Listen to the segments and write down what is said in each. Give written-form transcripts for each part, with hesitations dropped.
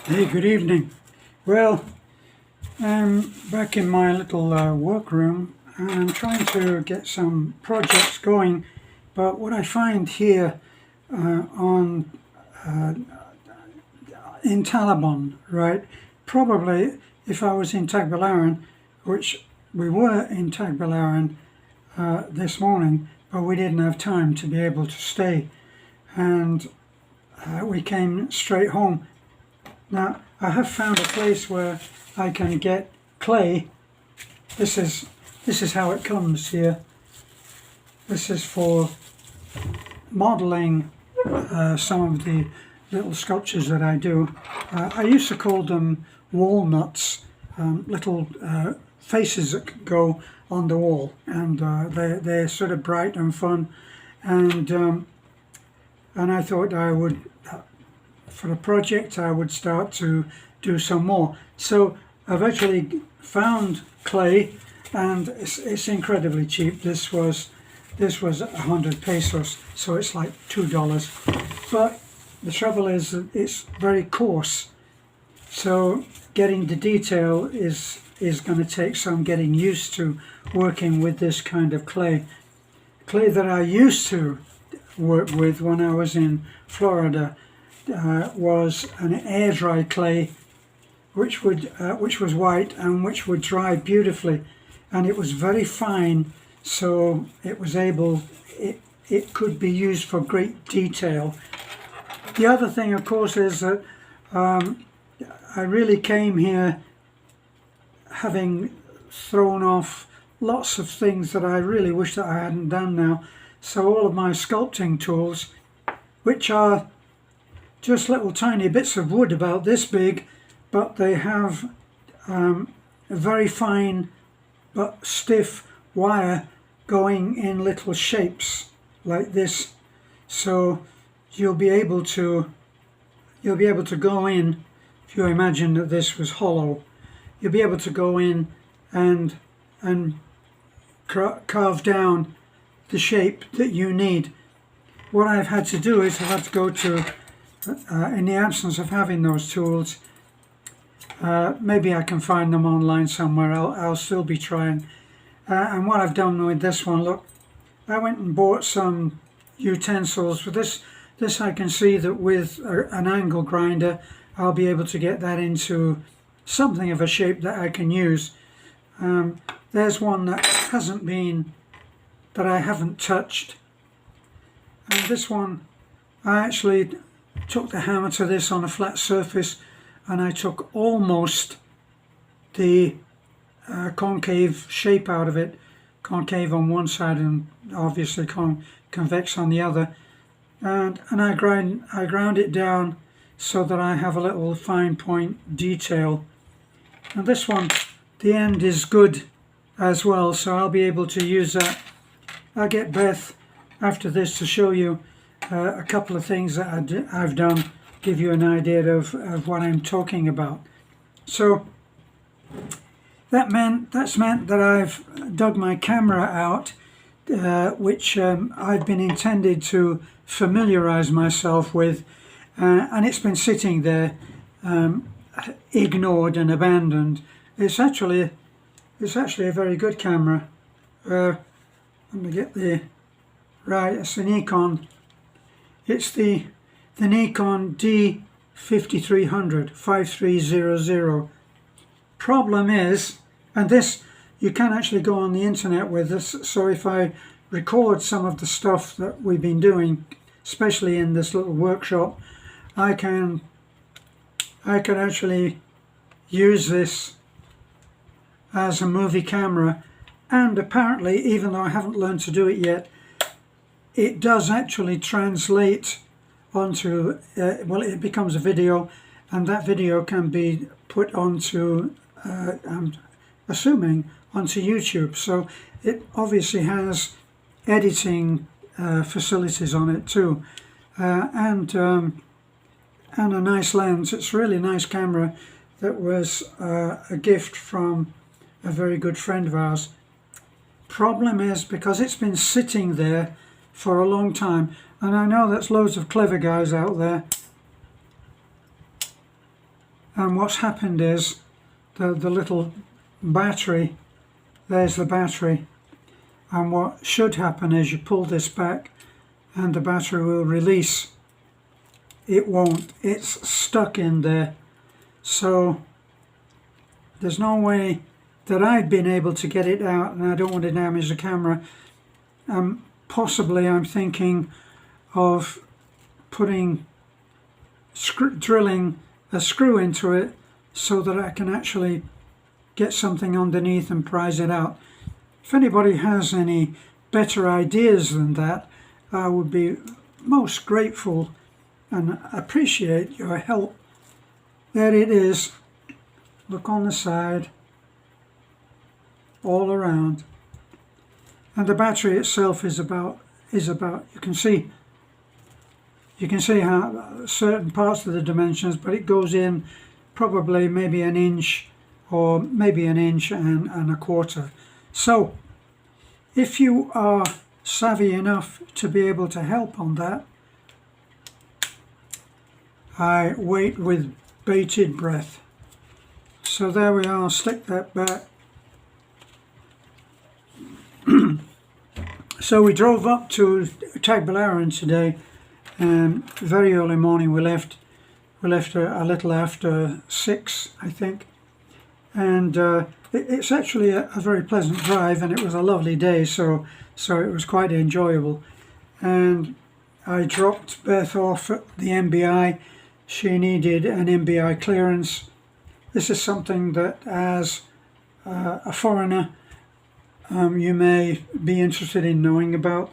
Hey, good evening. Well, I'm back in my little workroom and I'm trying to get some projects going. But what I find here on in Taliban, right? Probably if I was in Tagbilaran, which we were in Tagbilaran this morning, but we didn't have time to be able to stay, and we came straight home. Now, I have found a place where I can get clay. This is how it comes here. This is for modeling some of the little sculptures that I do. I used to call them walnuts, little faces that could go on the wall, and they're sort of bright and fun, and I thought I would, for a project, I would start to do some more. So I've actually found clay, and it's incredibly cheap. This was 100 pesos, so it's like $2. But the trouble is that it's very coarse, so getting the detail is going to take some getting used to working with this kind of clay. Clay that I used to work with when I was in Florida was an air dry clay, which was white and which would dry beautifully, and it was very fine, so it could be used for great detail. The other thing, of course, is that I really came here having thrown off lots of things that I really wish that I hadn't done now. So all of my sculpting tools, which are just little tiny bits of wood about this big, but they have a very fine but stiff wire going in little shapes like this. So you'll be able to go in, if you imagine that this was hollow, you'll be able to go in and carve down the shape that you need. What I've had to do is I've had to go to, in the absence of having those tools, maybe I can find them online somewhere. I'll still be trying. And what I've done with this one, look, I went and bought some utensils for this. This I can see that with an angle grinder I'll be able to get that into something of a shape that I can use. There's one that I haven't touched, and this one I actually took the hammer to this on a flat surface, and I took almost the concave shape out of it, concave on one side and obviously convex on the other, and I ground it down so that I have a little fine point detail. And this one, the end is good as well, so I'll be able to use that. I'll get Beth after this to show you a couple of things that I've done, give you an idea of what I'm talking about. So that's meant that I've dug my camera out, which I've been intended to familiarize myself with, and it's been sitting there ignored and abandoned. It's actually a very good camera. Let me get the right. It's a Nikon. It's the Nikon D5300 5300. Problem is, and this you can actually go on the internet with this. So if I record some of the stuff that we've been doing, especially in this little workshop, I can actually use this as a movie camera, and apparently, even though I haven't learned to do it yet, it does actually translate onto, it becomes a video, and that video can be put onto, I'm assuming, onto YouTube. So it obviously has editing facilities on it too, and a nice lens. It's a really nice camera that was a gift from a very good friend of ours. Problem is, because it's been sitting there for a long time, and I know there's loads of clever guys out there and what's happened is the little battery, there's the battery, and what should happen is you pull this back and the battery will release. It won't, it's stuck in there. So there's no way that I've been able to get it out, and I don't want to damage the camera. Possibly I'm thinking of drilling a screw into it so that I can actually get something underneath and prise it out. If anybody has any better ideas than that, I would be most grateful and appreciate your help. There it is. Look on the side, all around. And the battery itself is about you can see how certain parts of the dimensions, but it goes in probably maybe an inch, or maybe an inch and a quarter. So if you are savvy enough to be able to help on that, I wait with bated breath. So there we are, stick that back. So we drove up to Tagbilaran today, and very early morning. We left a little after 6, I think, and it's actually a very pleasant drive, and it was a lovely day, so it was quite enjoyable. And I dropped Beth off at the MBI. She needed an MBI clearance. This is something that, as a foreigner, you may be interested in knowing about.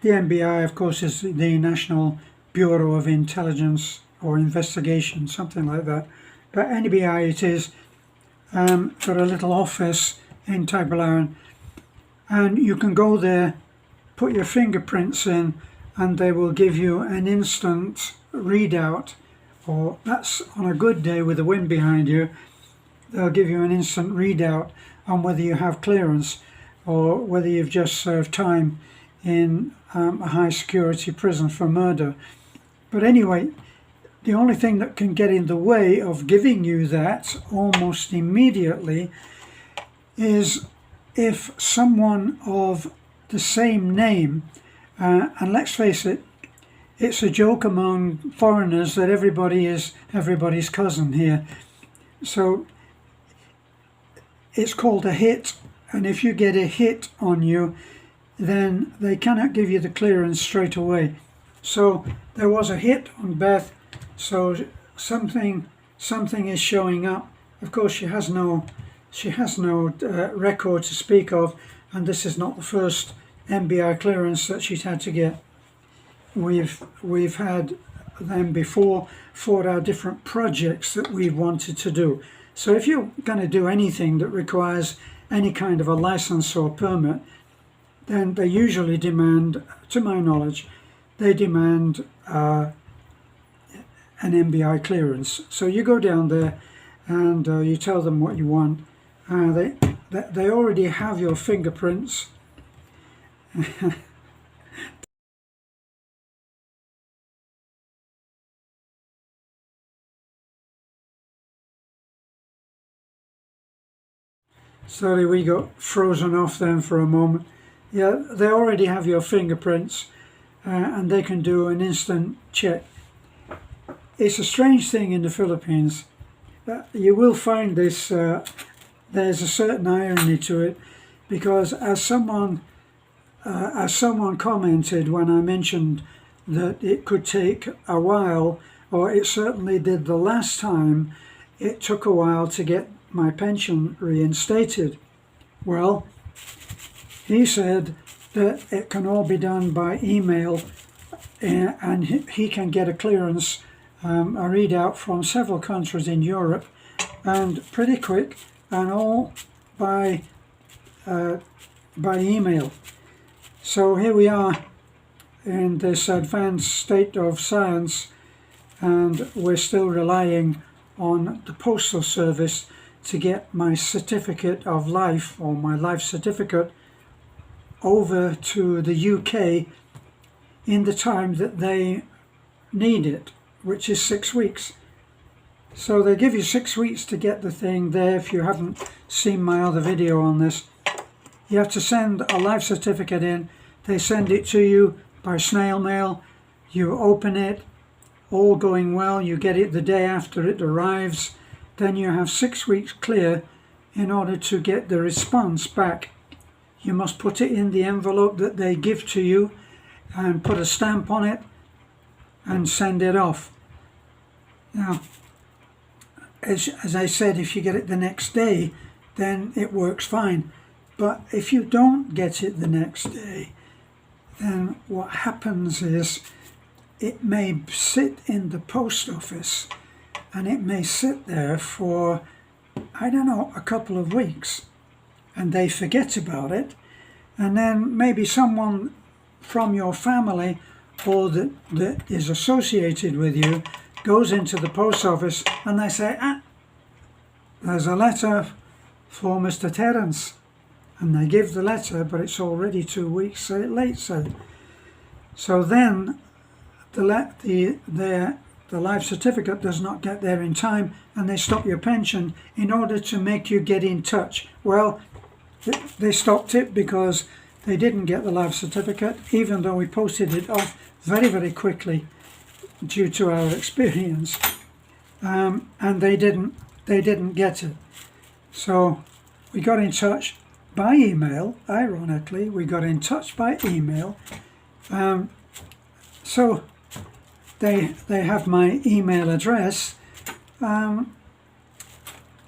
The MBI, of course, is the National Bureau of Intelligence or Investigation, something like that. But NBI it is, for a little office in Tagbilaran. And you can go there, put your fingerprints in, and they will give you an instant readout. Or that's on a good day with the wind behind you, they'll give you an instant readout on whether you have clearance or whether you've just served time in a high security prison for murder. But anyway, the only thing that can get in the way of giving you that almost immediately is if someone of the same name, and let's face it, it's a joke among foreigners that everybody is everybody's cousin here. So it's called a hit, and if you get a hit on you, then they cannot give you the clearance straight away. So there was a hit on Beth, so something is showing up. Of course, she has no record to speak of, and this is not the first MBI clearance that she's had to get. We've had them before for our different projects that we've wanted to do. So if you're going to do anything that requires any kind of a license or permit, then they usually demand, to my knowledge, they demand an MBI clearance. So you go down there and you tell them what you want. They already have your fingerprints. Sorry, we got frozen off then for a moment. Yeah, they already have your fingerprints, and they can do an instant check. It's a strange thing in the Philippines. You will find this, there's a certain irony to it, because as someone commented when I mentioned that it could take a while, or it certainly did the last time, it took a while to get my pension reinstated. Well, he said that it can all be done by email, and he can get a clearance, a readout from several countries in Europe, and pretty quick, and all by email. So here we are in this advanced state of science, and we're still relying on the postal service to get my certificate of life, or my life certificate, over to the UK in the time that they need it, which is 6 weeks. So they give you 6 weeks to get the thing there. If you haven't seen my other video on this, you have to send a life certificate in. They send it to you by snail mail. You open it, all going well. You get it the day after it arrives. Then you have 6 weeks clear in order to get the response back. You must put it in the envelope that they give to you and put a stamp on it and send it off. Now, as I said, if you get it the next day, then it works fine. But if you don't get it the next day, then what happens is it may sit in the post office, and it may sit there for, I don't know, a couple of weeks, and they forget about it, and then maybe someone from your family or that is associated with you goes into the post office and they say, there's a letter for Mr. Terence, and they give the letter, but it's already 2 weeks late. So then the life certificate does not get there in time, and they stop your pension in order to make you get in touch. Well, they stopped it because they didn't get the life certificate, even though we posted it off very, very quickly due to our experience, and they didn't get it. So we got in touch by email. Ironically, we got in touch by email. So they have my email address, and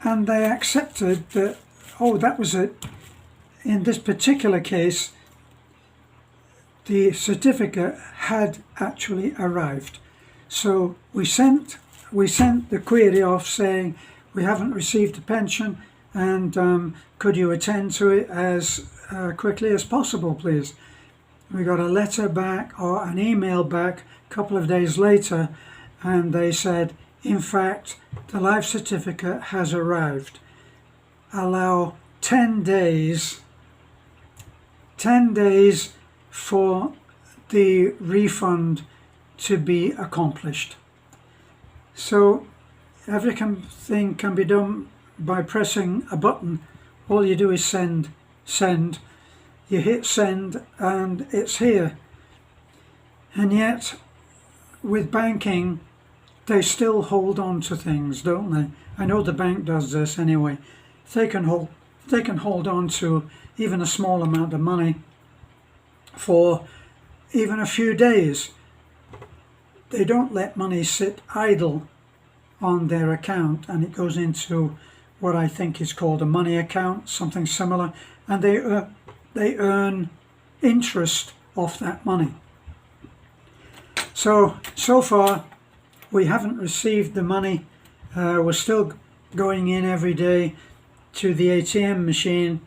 they accepted that, oh, that was it. In this particular case, the certificate had actually arrived. So we sent the query off saying, we haven't received a pension, and could you attend to it as quickly as possible, please? We got a letter back, or an email back, a couple of days later, and they said, in fact, the life certificate has arrived. Allow 10 days for the refund to be accomplished. So everything can be done by pressing a button. All you do is send. You hit send and it's here. And yet, with banking, they still hold on to things, don't they? I know the bank does this anyway. They can hold on to even a small amount of money for even a few days. They don't let money sit idle on their account, and it goes into what I think is called a money account, something similar, and they earn interest off that money. So far we haven't received the money. We're still going in every day to the ATM machine,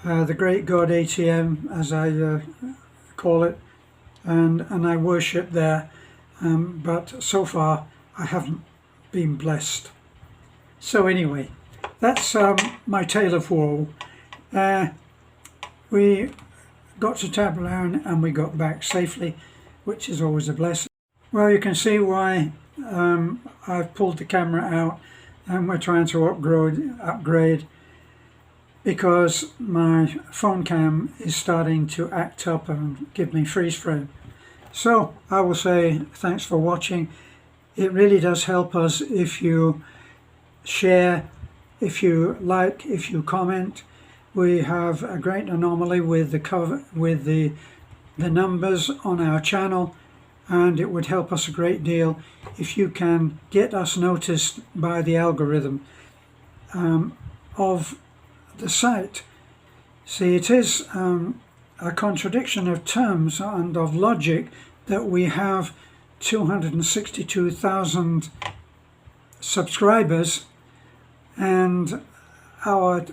the Great God ATM, as I call it, and I worship there, but so far I haven't been blessed. So anyway, that's my tale of woe. We got to Tagbilaran and we got back safely, which is always a blessing. Well, you can see why I've pulled the camera out, and we're trying to upgrade because my phone cam is starting to act up and give me freeze frame. So I will say thanks for watching. It really does help us if you share, if you like, if you comment. We have a great anomaly with the numbers on our channel, and it would help us a great deal if you can get us noticed by the algorithm of the site. See, it is a contradiction of terms and of logic that we have 262,000 subscribers and our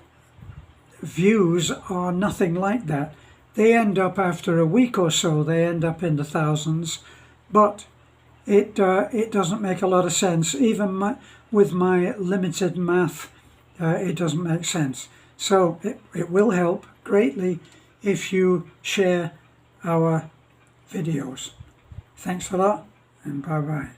views are nothing like that. They end up after a week or so, they end up in the thousands, but it doesn't make a lot of sense. Even with my limited math, it doesn't make sense. So it will help greatly if you share our videos. Thanks a lot, and bye-bye.